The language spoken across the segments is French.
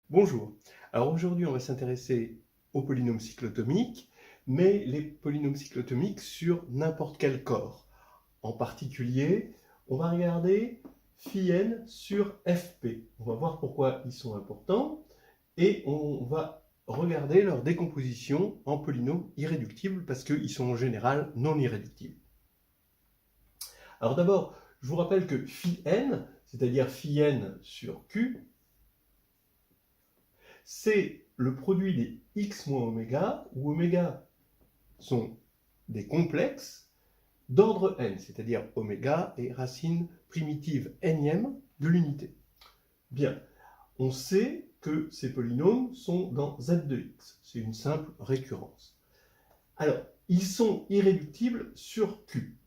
Bonjour. Alors aujourd'hui, on va s'intéresser aux polynômes cyclotomiques, mais les polynômes cyclotomiques sur n'importe quel corps. En particulier, on va regarder φn sur fp. On va voir pourquoi ils sont importants et on va regarder leur décomposition en polynômes irréductibles parce qu'ils sont en général non irréductibles. Alors d'abord, je vous rappelle que φn, c'est-à-dire φn sur q, c'est le produit des x moins oméga, où oméga sont des complexes d'ordre n, c'est-à-dire oméga est racine primitive nème de l'unité. Bien, on sait que ces polynômes sont dans z de x, c'est une simple récurrence. Alors, ils sont irréductibles sur q.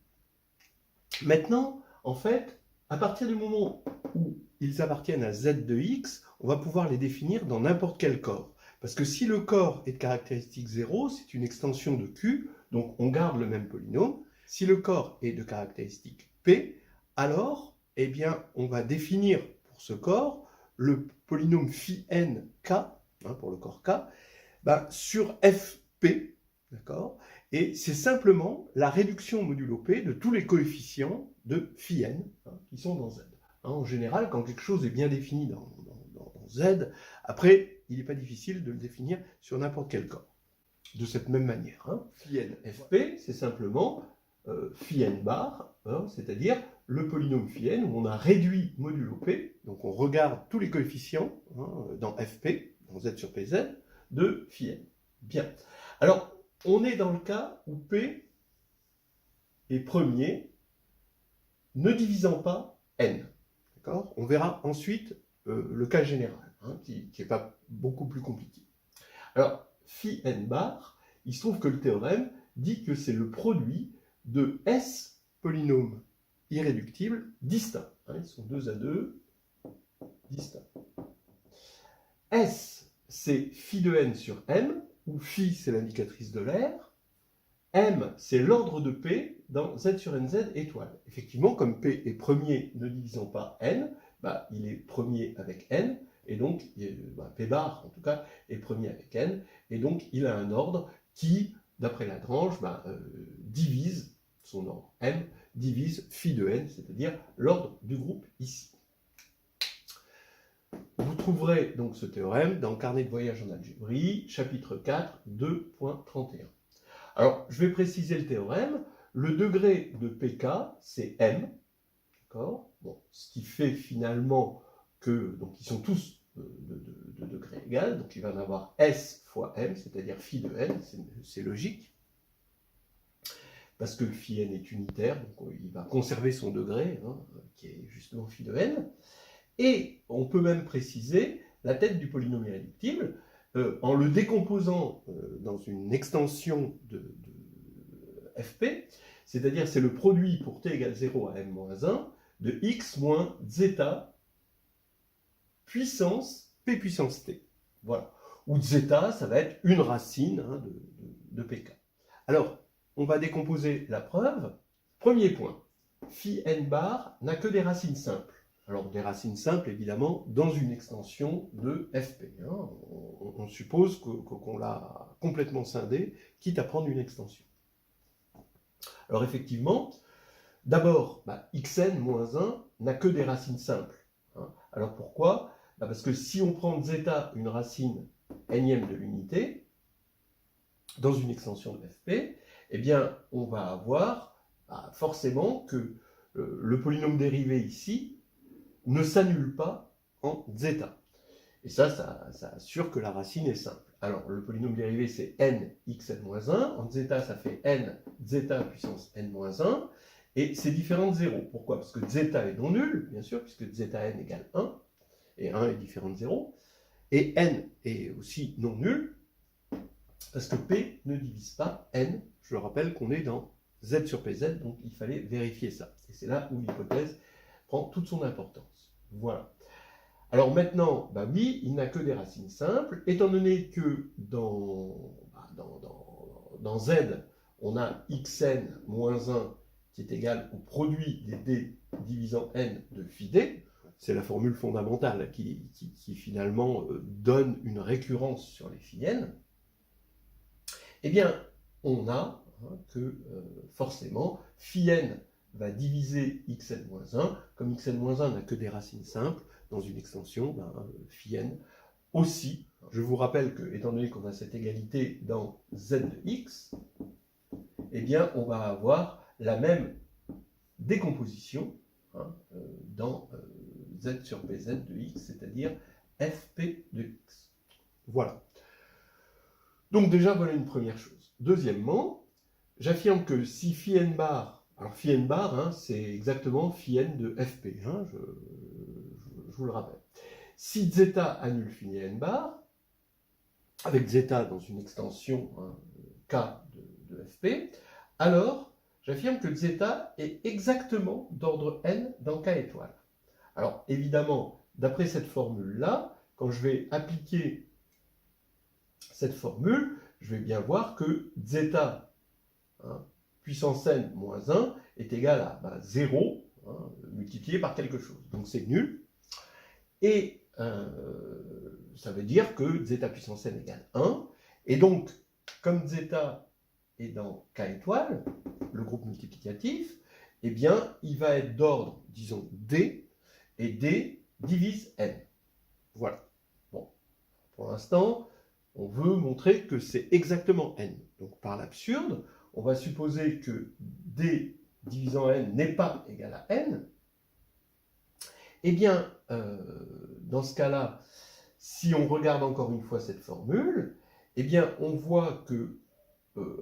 Maintenant, en fait, à partir du moment où ils appartiennent à z de x, on va pouvoir les définir dans n'importe quel corps. Parce que si le corps est de caractéristique 0, c'est une extension de q, donc on garde le même polynôme. Si le corps est de caractéristique p, alors eh bien, on va définir pour ce corps le polynôme φn k, pour le corps k, sur fp, d'accord ? Et c'est simplement la réduction modulo p de tous les coefficients de φn qui sont dans z. En général, quand quelque chose est bien défini dans z, après, il n'est pas difficile de le définir sur n'importe quel corps. De cette même manière, φn fp, c'est simplement φn bar, c'est-à-dire le polynôme φn où on a réduit modulo p, donc on regarde tous les coefficients dans fp, dans z sur pz, de φn. Bien. Alors, on est dans le cas où P est premier, ne divisant pas n. On verra ensuite le cas général, qui n'est pas beaucoup plus compliqué. Alors, phi n bar, il se trouve que le théorème dit que c'est le produit de S polynômes irréductibles distincts. Ils sont 2 à 2, distincts. S, c'est phi de n sur m, où phi, c'est l'indicatrice de l'aire. M, c'est l'ordre de P dans Z sur NZ étoile. Effectivement, comme P est premier ne divisant pas N, il est premier avec N, et donc P bar, en tout cas, est premier avec N, et donc il a un ordre qui, d'après Lagrange, divise, son ordre M, divise phi de N, c'est-à-dire l'ordre du groupe ici. Vous trouverez donc ce théorème dans le carnet de voyage en algébrie, chapitre 4, 2.31. Alors, je vais préciser le théorème. Le degré de pk, c'est m, d'accord ? Bon, ce qui fait finalement que, donc ils sont tous de degré égal, donc il va en avoir s fois m, c'est-à-dire phi de n, c'est logique, parce que phi n est unitaire, donc il va conserver son degré, qui est justement phi de n. Et on peut même préciser la tête du polynôme irréductible, en le décomposant dans une extension de fp, c'est-à-dire c'est le produit pour t égale 0 à m-1 de x moins zeta puissance p puissance t. Voilà. Où zeta, ça va être une racine de pk. Alors, on va décomposer la preuve. Premier point, phi n bar n'a que des racines simples. Alors, des racines simples, évidemment, dans une extension de fp. On suppose qu'on l'a complètement scindé, quitte à prendre une extension. Alors, effectivement, d'abord, xn moins 1 n'a que des racines simples. Alors, pourquoi ? Parce que si on prend zeta, une racine nème de l'unité, dans une extension de fp, eh bien, on va avoir forcément que le polynôme dérivé ici ne s'annule pas en zeta. Et ça assure que la racine est simple. Alors, le polynôme dérivé, c'est n xn-1. En zeta, ça fait n zeta puissance n-1. Et c'est différent de 0. Pourquoi ? Parce que zeta est non nul, bien sûr, puisque zeta n égale 1. Et 1 est différent de 0. Et n est aussi non nul, parce que p ne divise pas n. Je rappelle qu'on est dans z sur pz, donc il fallait vérifier ça. Et c'est là où l'hypothèse prend toute son importance. Voilà. Alors maintenant, oui, il n'a que des racines simples, étant donné que dans Z, on a xn moins 1 qui est égal au produit des d divisant n de phi d. c'est la formule fondamentale qui finalement donne une récurrence sur les phi n, eh bien, on a que forcément, phi n va diviser xn-1, comme xn-1 n'a que des racines simples, dans une extension, phi n aussi. Je vous rappelle que, étant donné qu'on a cette égalité dans z de x, eh bien, on va avoir la même décomposition dans z sur pz de x, c'est-à-dire fp de x. Voilà. Donc déjà, voilà une première chose. Deuxièmement, j'affirme que si phi n bar, alors phi n bar, c'est exactement phi n de fp, je vous le rappelle. Si zeta annule phi n bar, avec zeta dans une extension k de fp, alors j'affirme que zeta est exactement d'ordre n dans k étoile. Alors évidemment, d'après cette formule-là, quand je vais appliquer cette formule, je vais bien voir que zeta puissance n moins 1 est égal à 0 multiplié par quelque chose. Donc c'est nul. Et ça veut dire que zeta puissance n égale 1. Et donc, comme zeta est dans k étoile, le groupe multiplicatif, eh bien, il va être d'ordre, disons, d, et d divise n. Voilà. Bon, pour l'instant, on veut montrer que c'est exactement n. Donc, par l'absurde, on va supposer que d divisant n n'est pas égal à n. Eh bien, dans ce cas-là, si on regarde encore une fois cette formule, eh bien, on voit que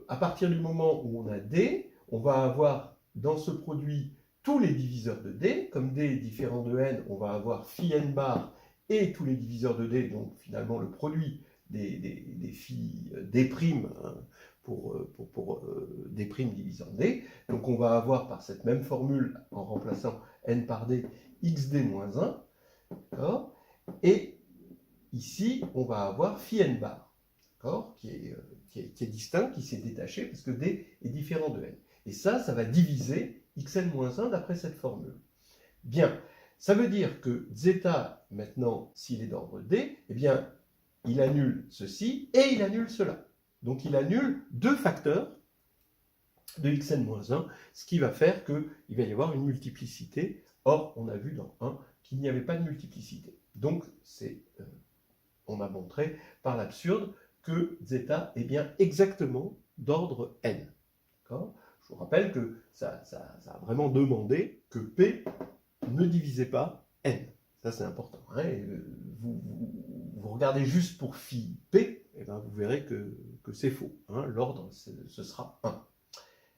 à partir du moment où on a d, on va avoir dans ce produit tous les diviseurs de d. Comme d est différent de n, on va avoir phi n bar et tous les diviseurs de d, donc finalement le produit des phi d' pour d' divisant d. Donc on va avoir par cette même formule, en remplaçant n par d, xd-1, d'accord. Et ici, on va avoir phi n bar, d'accord, qui est distinct, qui s'est détaché, parce que d est différent de n. Et ça va diviser xn-1 d'après cette formule. Bien, ça veut dire que zeta, maintenant, s'il est d'ordre d, eh bien, il annule ceci et il annule cela. Donc il annule deux facteurs de xn-1, ce qui va faire qu'il va y avoir une multiplicité. Or, on a vu dans 1 qu'il n'y avait pas de multiplicité. Donc, on a montré par l'absurde que zeta est bien exactement d'ordre n. Je vous rappelle que ça a vraiment demandé que p ne divisait pas n. Ça, c'est important. Vous regardez juste pour phi p, et bien vous verrez que c'est faux. L'ordre, ce sera 1.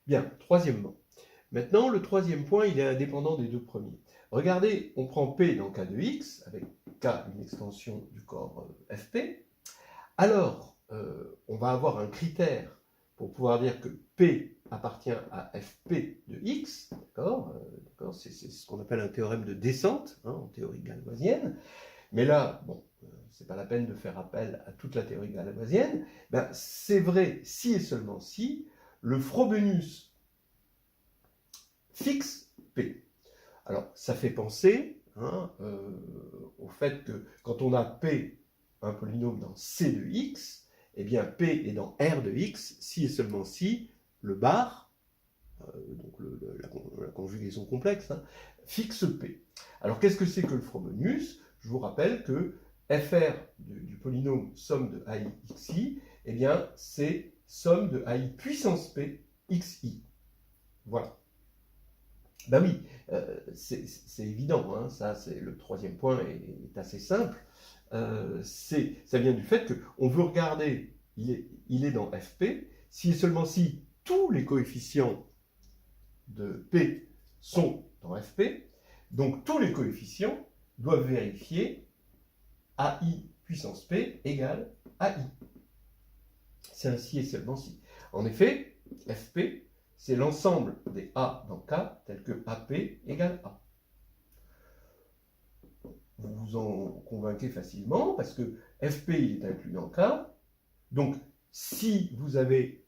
Bien, troisièmement. Maintenant, le troisième point, il est indépendant des deux premiers. Regardez, on prend P dans K de X, avec K une extension du corps Fp. Alors, on va avoir un critère pour pouvoir dire que P appartient à Fp de X, d'accord, c'est ce qu'on appelle un théorème de descente, en théorie galoisienne. Mais là, bon, c'est pas la peine de faire appel à toute la théorie galoisienne. C'est vrai si et seulement si le Frobenius fixe P. Alors, ça fait penser au fait que quand on a P, un polynôme dans C de X, eh bien P est dans R de X, si et seulement si le bar, donc la conjugaison complexe, fixe P. Alors, qu'est-ce que c'est que le Frobenius? Je vous rappelle que FR du polynôme somme de AI xi, eh bien, c'est somme de AI puissance P xi. Voilà. Ben oui, c'est évident, ça c'est le troisième point est assez simple. Ça vient du fait qu'on veut regarder, il est dans Fp, si et seulement si tous les coefficients de P sont dans Fp, donc tous les coefficients doivent vérifier AI puissance P égale AI. C'est un si et seulement si. En effet, Fp, c'est l'ensemble des A dans K, tel que AP égale A. Vous vous en convainquez facilement, parce que Fp, il est inclus dans K. Donc, si vous avez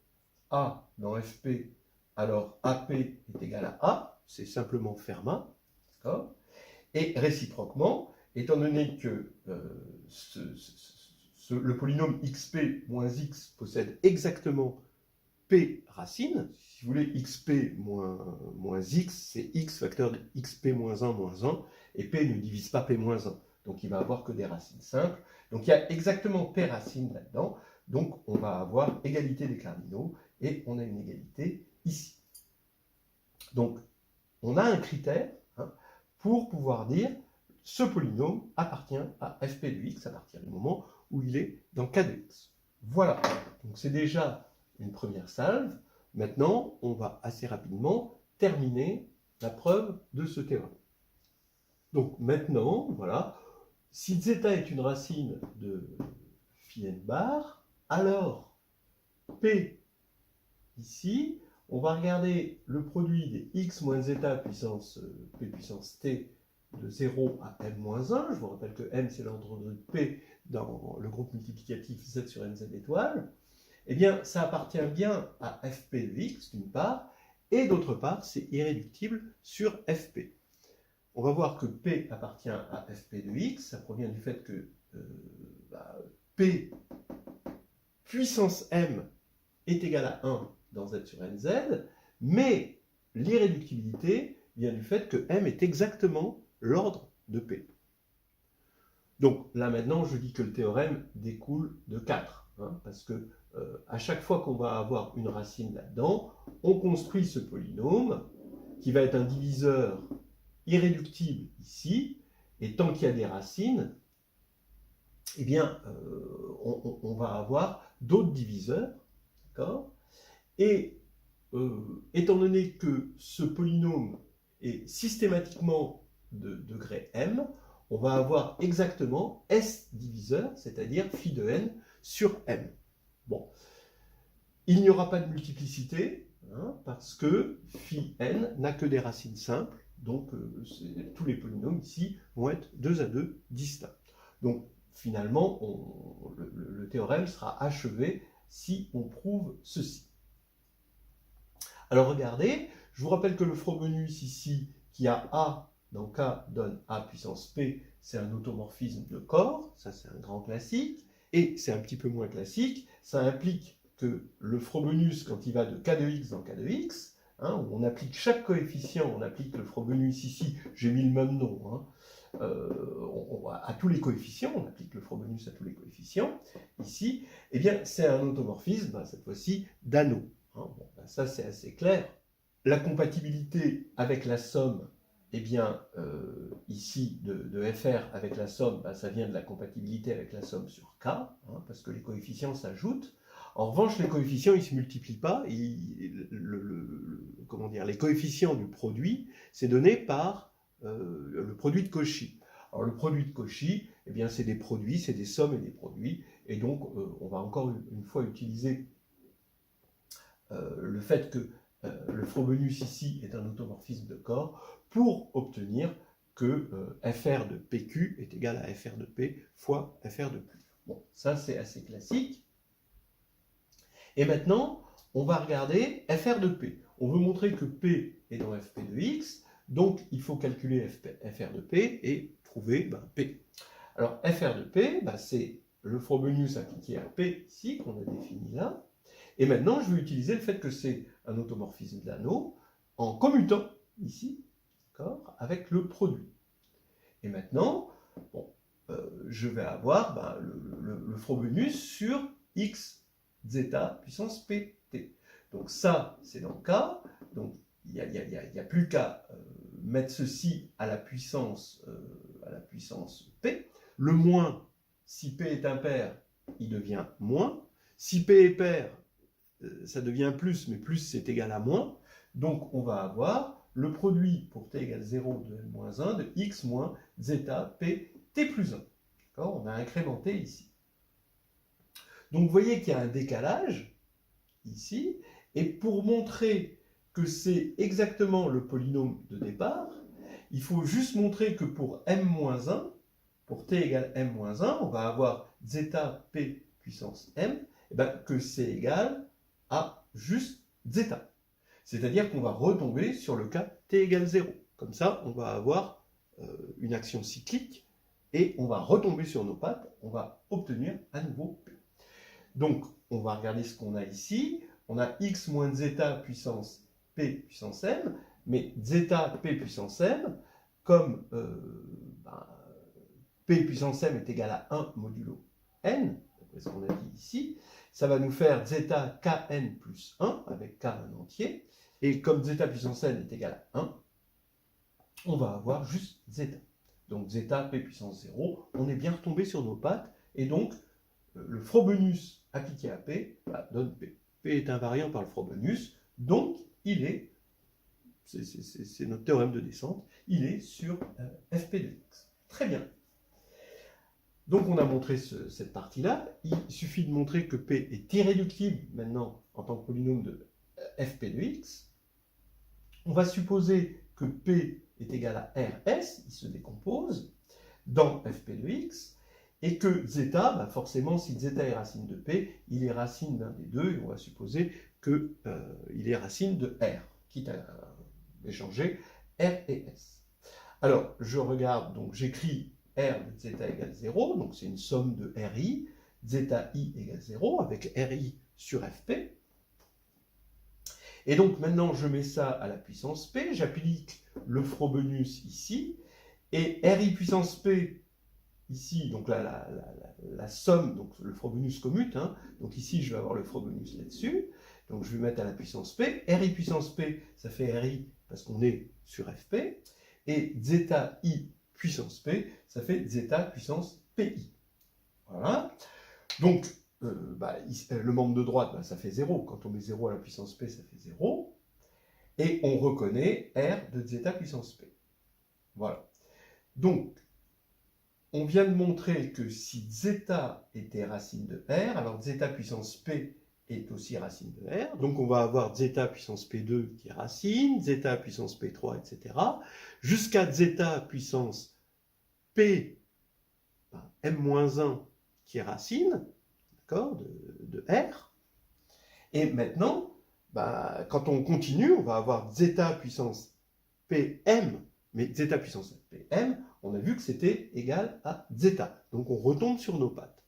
A dans Fp, alors AP est égal à A, c'est simplement Fermat. Et réciproquement, étant donné que le polynôme xp moins x possède exactement p racines, si vous voulez, xp moins x, c'est x facteur de xp moins 1 moins 1, et p ne divise pas p moins 1, donc il va avoir que des racines simples. Donc il y a exactement p racines là-dedans, donc on va avoir égalité des cardinaux, et on a une égalité ici. Donc on a un critère pour pouvoir dire ce polynôme appartient à fp de x à partir du moment où il est dans k de x. Voilà, donc c'est déjà une première salve. Maintenant, on va assez rapidement terminer la preuve de ce théorème. Donc maintenant, voilà, si zeta est une racine de phi n bar, alors p ici, on va regarder le produit des x moins zeta puissance p puissance t de 0 à m-1. Je vous rappelle que m, c'est l'ordre de p dans le groupe multiplicatif z sur nz étoiles. Eh bien, ça appartient bien à fp de x, d'une part, et d'autre part, c'est irréductible sur fp. On va voir que p appartient à fp de x, ça provient du fait que p puissance m est égal à 1 dans z sur nz, mais l'irréductibilité vient du fait que m est exactement l'ordre de p. Donc là maintenant, je dis que le théorème découle de 4, parce que à chaque fois qu'on va avoir une racine là-dedans, on construit ce polynôme qui va être un diviseur irréductible ici, et tant qu'il y a des racines, eh bien, on va avoir d'autres diviseurs, d'accord ? Et étant donné que ce polynôme est systématiquement de degré m, on va avoir exactement S diviseur, c'est-à-dire phi de n sur m. Bon, il n'y aura pas de multiplicité, parce que phi n n'a que des racines simples, donc tous les polynômes ici vont être 2 à 2 distincts. Donc finalement, le théorème sera achevé si on prouve ceci. Alors regardez, je vous rappelle que le Frobenius ici, qui a A dans K donne A puissance P, c'est un automorphisme de corps, ça c'est un grand classique, et c'est un petit peu moins classique, ça implique que le Frobenius, quand il va de K de X dans K de X, où on applique chaque coefficient, on applique le Frobenius ici, j'ai mis le même nom, à tous les coefficients, on applique le Frobenius à tous les coefficients, ici, eh bien c'est un automorphisme, cette fois-ci, d'anneau. Bon, ça c'est assez clair. La compatibilité avec la somme, eh bien, ici, de FR avec la somme, ça vient de la compatibilité avec la somme sur K, parce que les coefficients s'ajoutent. En revanche, les coefficients, ils ne se multiplient pas. Comment dire, les coefficients du produit, c'est donné par le produit de Cauchy. Alors, le produit de Cauchy, eh bien, c'est des produits, c'est des sommes et des produits. Et donc, on va encore une fois utiliser le fait que le Frobenius ici est un automorphisme de corps pour obtenir que FR de PQ est égal à FR de P fois FR de Q. Bon, ça c'est assez classique. Et maintenant, on va regarder FR de P. On veut montrer que P est dans FP de X, donc il faut calculer FR de P et trouver P. Alors FR de P, c'est le Frobenius appliqué à P ici, qu'on a défini là. Et maintenant, je vais utiliser le fait que c'est un automorphisme d'anneau en commutant ici, avec le produit. Et maintenant, je vais avoir le Frobenius sur x zeta puissance pt. Donc ça, c'est dans le cas. Donc il n'y a plus qu'à mettre ceci à la puissance p. Le moins, si p est impair, il devient moins. Si p est pair, ça devient plus, mais plus c'est égal à moins. Donc on va avoir le produit pour t égale 0 de n-1 de x moins zeta p t plus 1. On a incrémenté ici. Donc vous voyez qu'il y a un décalage ici, et pour montrer que c'est exactement le polynôme de départ, il faut juste montrer que pour m-1, pour t égale m-1, on va avoir zeta p puissance m, que c'est égal à juste zeta. C'est-à-dire qu'on va retomber sur le cas t égale 0. Comme ça, on va avoir une action cyclique, et on va retomber sur nos pattes, on va obtenir à nouveau P. Donc, on va regarder ce qu'on a ici. On a x moins zeta puissance P puissance m, mais zeta P puissance m, comme P puissance m est égal à 1 modulo n, d'après ce qu'on a dit ici, ça va nous faire zeta kn plus 1, avec k un entier, et comme zeta puissance n est égal à 1, on va avoir juste zeta. Donc zeta P puissance 0, on est bien retombé sur nos pattes, et donc le Frobenius appliqué à P donne P. P est invariant par le Frobenius, donc il est, c'est notre théorème de descente, il est sur Fp de x. Très bien. Donc on a montré cette partie-là. Il suffit de montrer que P est irréductible maintenant en tant que polynôme de Fp de x. On va supposer que P est égal à Rs, il se décompose dans Fp de x, et que zeta, forcément, si zeta est racine de P, il est racine d'un des deux, et on va supposer qu'il est racine de R, quitte à échanger R et S. Alors, je regarde, donc j'écris R de zeta égale 0, donc c'est une somme de RI, zeta I égale 0, avec RI sur Fp. Et donc maintenant, je mets ça à la puissance P, j'applique le Frobenius ici, et RI puissance P, ici, donc là, la somme, donc le Frobenius commute, hein, donc ici, je vais avoir le Frobenius là-dessus, donc je vais mettre à la puissance P, RI puissance P, ça fait RI, parce qu'on est sur Fp, et zeta I puissance P, ça fait zeta puissance PI. Voilà. Donc, le membre de droite, ça fait 0. Quand on met 0 à la puissance P, ça fait 0. Et on reconnaît R de zeta puissance P. Voilà. Donc, on vient de montrer que si zeta était racine de R, alors zeta puissance P est aussi racine de R. Donc, on va avoir zeta puissance P2 qui est racine, zeta puissance P3, etc. Jusqu'à zeta puissance P m-1 qui est racine, de R. Et maintenant, quand on continue, on va avoir zeta puissance Pm, mais zeta puissance Pm, on a vu que c'était égal à zeta. Donc on retombe sur nos pattes.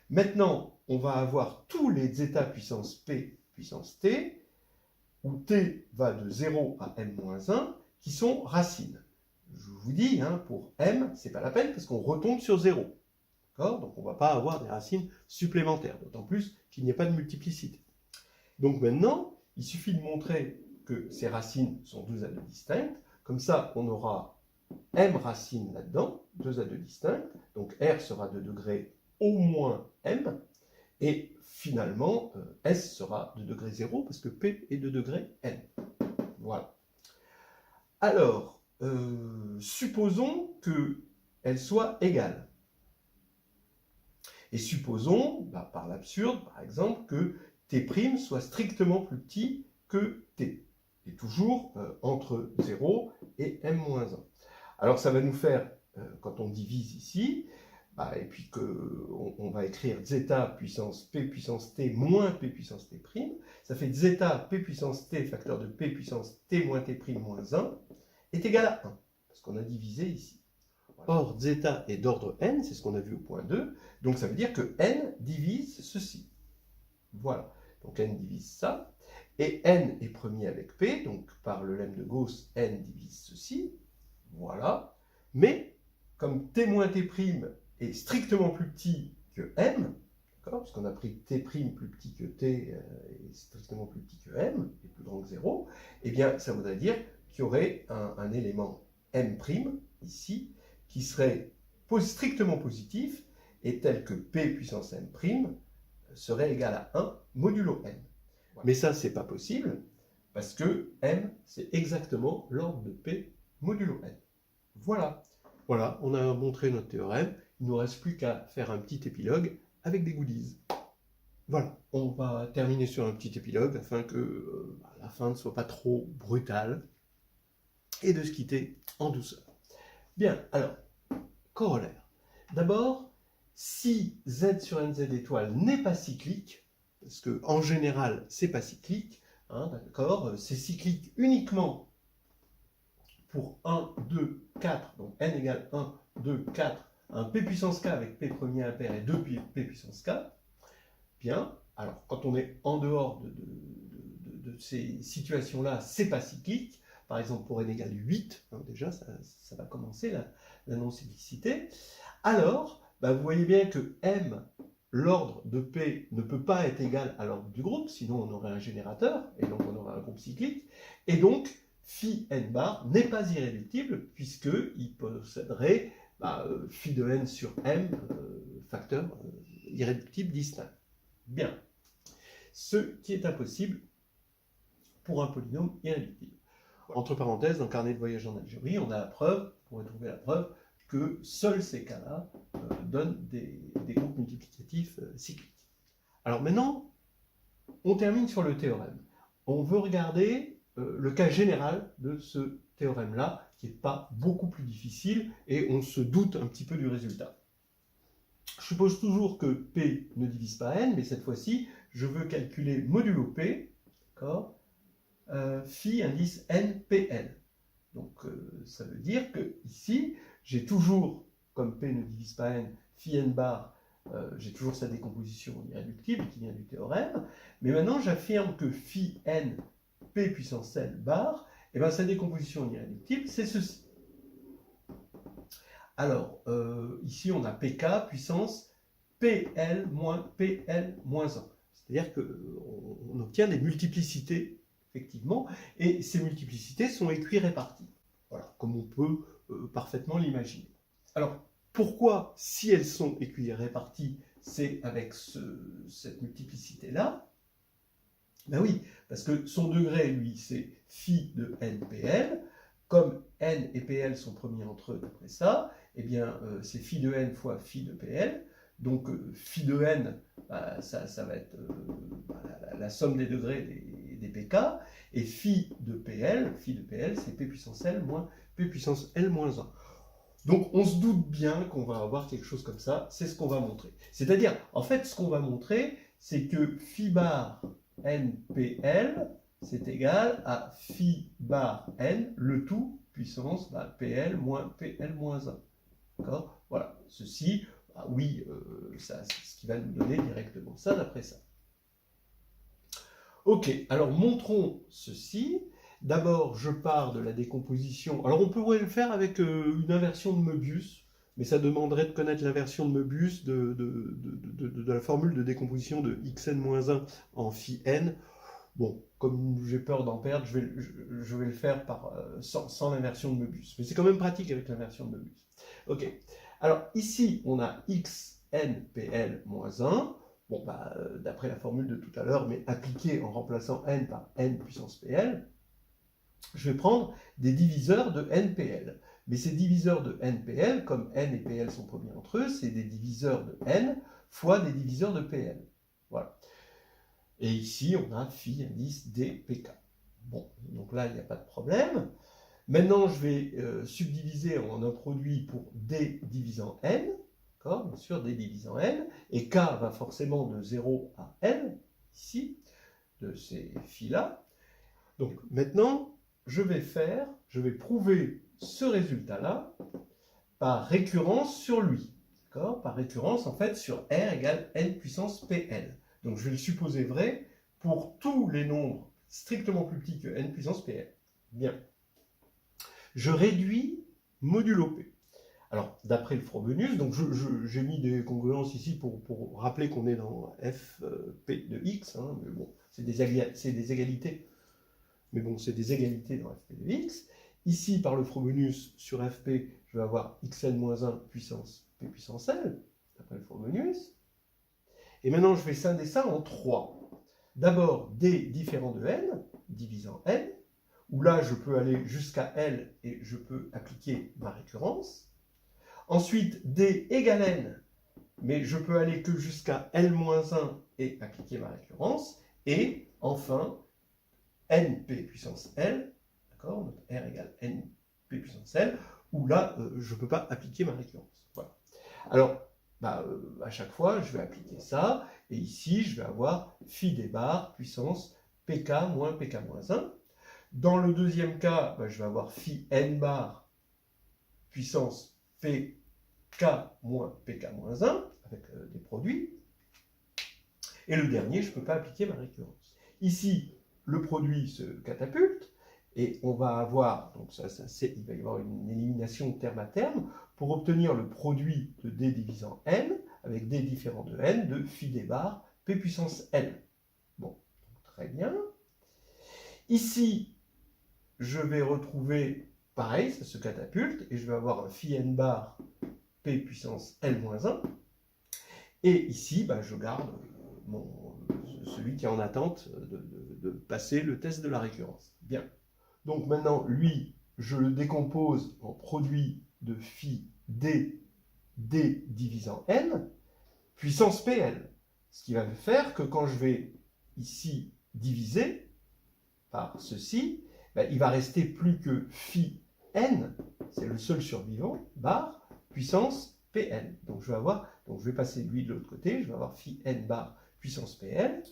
Maintenant, on va avoir tous les zeta puissance P puissance T, où T va de 0 à m-1, qui sont racines. Je vous dis, pour M, c'est pas la peine, parce qu'on retombe sur 0. Donc on ne va pas avoir des racines supplémentaires, d'autant plus qu'il n'y a pas de multiplicité. Donc maintenant, il suffit de montrer que ces racines sont 2 à 2 distinctes, comme ça on aura m racines là-dedans, 2 à 2 distinctes, donc R sera de degré au moins m, et finalement S sera de degré 0, parce que P est de degré n. Voilà. Alors, supposons qu'elles soient égales. Et supposons, par l'absurde, par exemple, que T' soit strictement plus petit que T, et toujours entre 0 et m-1. Alors ça va nous faire, quand on divise ici, et puis qu'on va écrire zeta puissance P puissance T moins P puissance T', ça fait zeta P puissance T facteur de P puissance T moins T' moins 1 est égal à 1, parce qu'on a divisé ici. Or, zeta est d'ordre n, c'est ce qu'on a vu au point 2, donc ça veut dire que n divise ceci. Voilà, donc n divise ça, et n est premier avec P, donc par le lemme de Gauss, n divise ceci, voilà, mais comme T moins T' est strictement plus petit que m, puisqu'on a pris T' plus petit que T et strictement plus petit que m, et plus grand que 0, eh bien ça voudrait dire qu'il y aurait un élément m', ici, qui serait strictement positif, et tel que P puissance m' serait égal à 1 modulo n. Mais ça, c'est pas possible, parce que m, c'est exactement l'ordre de P modulo n. Voilà. Voilà, on a montré notre théorème. Il ne nous reste plus qu'à faire un petit épilogue avec des goodies. Voilà, on va terminer sur un petit épilogue afin que la fin ne soit pas trop brutale et de se quitter en douceur. Bien, alors, corollaire. D'abord, si Z sur NZ étoile n'est pas cyclique, parce qu'en général, c'est pas cyclique, d'accord, c'est cyclique uniquement pour 1, 2, 4, donc n égale 1, 2, 4, un p puissance k avec p premier impair et 2 p puissance k, bien, alors quand on est en dehors de ces situations-là, c'est pas cyclique. Par exemple, pour n égale 8, hein, déjà ça va commencer la non-cyclicité. Alors, bah, vous voyez bien que m, l'ordre de P ne peut pas être égal à l'ordre du groupe, sinon on aurait un générateur, et donc on aurait un groupe cyclique, et donc phi n bar n'est pas irréductible, puisqu'il posséderait phi de n sur m, facteur irréductible distinct. Bien. Ce qui est impossible pour un polynôme irréductible. Entre parenthèses, dans le carnet de voyage en Algérie, on a la preuve, on pourrait trouver la preuve, que seuls ces cas-là donnent des groupes multiplicatifs cycliques. Alors maintenant, on termine sur le théorème. On veut regarder le cas général de ce théorème-là, qui n'est pas beaucoup plus difficile, et on se doute un petit peu du résultat. Je suppose toujours que P ne divise pas N, mais cette fois-ci, je veux calculer modulo P, d'accord, phi indice N PL. Donc ça veut dire que ici, j'ai toujours, comme P ne divise pas N, phi N bar, j'ai toujours sa décomposition irréductible qui vient du théorème, mais maintenant j'affirme que phi N P puissance L bar, et bien sa décomposition irréductible, c'est ceci. Alors, ici on a PK puissance PL moins PL moins 1. C'est-à-dire qu'on obtient des multiplicités, effectivement, et ces multiplicités sont équiréparties. Voilà, comme on peut parfaitement l'imaginer. Alors, pourquoi, si elles sont équiréparties, c'est avec cette multiplicité-là? Ben oui, parce que son degré, lui, c'est phi de NPL. Comme n et pl sont premiers entre eux d'après ça, eh bien, c'est phi de n fois phi de pl. Donc, phi de n, ça va être la somme des degrés des pk. Et phi de pl, c'est p puissance l moins p puissance l moins 1. Donc, on se doute bien qu'on va avoir quelque chose comme ça. C'est ce qu'on va montrer. C'est-à-dire, en fait, ce qu'on va montrer, c'est que phi bar npl, c'est égal à phi bar n, le tout, puissance pl moins pl moins 1. D'accord? Voilà. Ceci, oui, c'est ce qui va nous donner directement ça d'après ça. Ok, alors montrons ceci. D'abord, je pars de la décomposition. Alors, on pourrait le faire avec une inversion de Möbius, mais ça demanderait de connaître l'inversion de Möbius de la formule de décomposition de xn-1 en phi n. Bon, comme j'ai peur d'en perdre, je vais le faire sans l'inversion de Möbius. Mais c'est quand même pratique avec l'inversion de Möbius. Ok. Alors, ici, on a xnpl moins 1. Bon, d'après la formule de tout à l'heure, mais appliquée en remplaçant n par n puissance pl, je vais prendre des diviseurs de npl. Mais ces diviseurs de npl, comme n et pl sont premiers entre eux, c'est des diviseurs de n fois des diviseurs de pl. Voilà. Et ici, on a phi indice dpk. Bon, donc là, il n'y a pas de problème. Maintenant, je vais subdiviser en un produit pour d divisant n. D'accord, bien sûr, d divisant n. Et k va forcément de 0 à n, ici, de ces phi-là. Donc maintenant, je vais prouver ce résultat-là par récurrence sur lui. D'accord, par récurrence, en fait, sur R égale n puissance pl. Donc je vais le supposer vrai pour tous les nombres strictement plus petits que n puissance pl. Bien. Je réduis modulo p. Alors, d'après le Frobenius, donc j'ai mis des congruences ici pour rappeler qu'on est dans f p de x, hein, mais bon, c'est des égalités. Mais bon, c'est des égalités dans fp de x. Ici, par le Frobenius, sur fp, je vais avoir xn-1 puissance p puissance l, d'après le Frobenius. Et maintenant, je vais scinder ça en 3. D'abord, d différent de n, divisant n, où là, je peux aller jusqu'à L et je peux appliquer ma récurrence. Ensuite, D égale N, mais je peux aller que jusqu'à L-1 et appliquer ma récurrence. Et enfin, NP puissance L, d'accord, donc R égale NP puissance L, où là, je ne peux pas appliquer ma récurrence. Voilà. Alors, à chaque fois, je vais appliquer ça, et ici, je vais avoir phi des barres puissance PK moins PK moins 1. Dans le deuxième cas, je vais avoir phi n bar puissance pk moins pk moins 1 avec des produits. Et le dernier, je ne peux pas appliquer ma récurrence. Ici, le produit se catapulte et on va avoir, donc il va y avoir une élimination terme à terme pour obtenir le produit de d divisant n avec d différent de n de phi d bar p puissance n. Bon, très bien. Ici, je vais retrouver, pareil, ça se catapulte, et je vais avoir un phi n bar p puissance L-1. Et ici, je garde celui qui est en attente de passer le test de la récurrence. Bien. Donc maintenant, lui, je le décompose en produit de phi d divisant n, puissance PL. Ce qui va faire que quand je vais ici diviser par ceci, il va rester plus que phi n, c'est le seul survivant, bar, puissance PL. Donc je vais passer lui de l'autre côté, je vais avoir phi n bar puissance PL,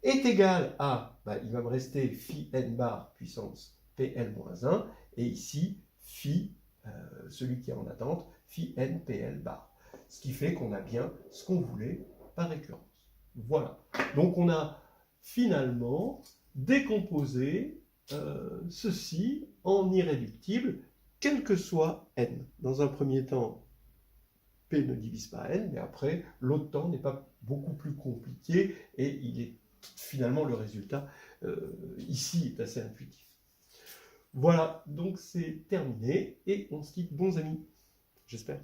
est égal à, il va me rester phi n bar puissance PL moins 1, et ici, phi, celui qui est en attente, phi n PL bar. Ce qui fait qu'on a bien ce qu'on voulait par récurrence. Voilà. Donc on a finalement décomposé ceci en irréductible, quel que soit n. Dans un premier temps, P ne divise pas n, mais après, l'autre temps n'est pas beaucoup plus compliqué, et finalement le résultat ici est assez intuitif. Voilà, donc c'est terminé, et on se quitte, bons amis, j'espère.